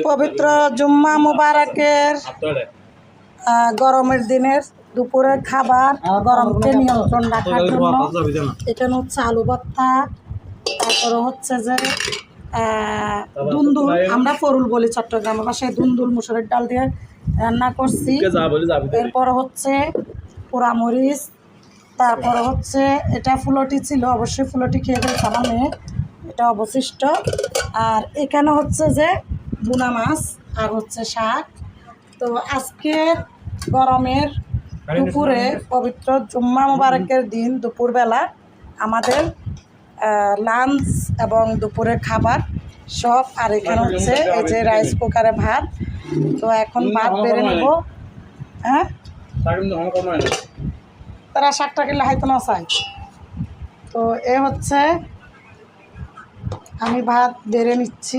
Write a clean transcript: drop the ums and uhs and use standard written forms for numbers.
পবিত্র জুম্মা মুবারকের গরমের দিনের দুপুরের খাবার গরমকে নিয়ন্ত্রণ রাখার জন্য এখানে হচ্ছে আলু ভর্তা, তারপরে হচ্ছে যে দুন্দুল, আমরা ফরুল বলি চট্টগ্রামের ভাষায়, দুন্দুল মুসুরের ডাল দিয়ে রান্না করছি। এরপর হচ্ছে পোড়ামরিচ, তারপরে হচ্ছে এটা ফুলটি ছিল, অবশ্যই ফুলটি খেয়ে ফেলছে আমার মেয়ে, এটা অবশিষ্ট। আর এখানে হচ্ছে যে বুনা মাছ আর হচ্ছে শাক। তো আজকের গরমের দুপুরে পবিত্র জুম্মা মুবারকের দিন দুপুরবেলা আমাদের লাঞ্চ এবং দুপুরের খাবার সব। আর এখানে হচ্ছে এই যে রাইস কুকারে ভাত। তো এখন ভাত বেড়ে নেব। হ্যাঁ, তারা শাকটা কিনলে হয়তো না চাই। তো এ হচ্ছে আমি ভাত বেড়ে নিচ্ছি।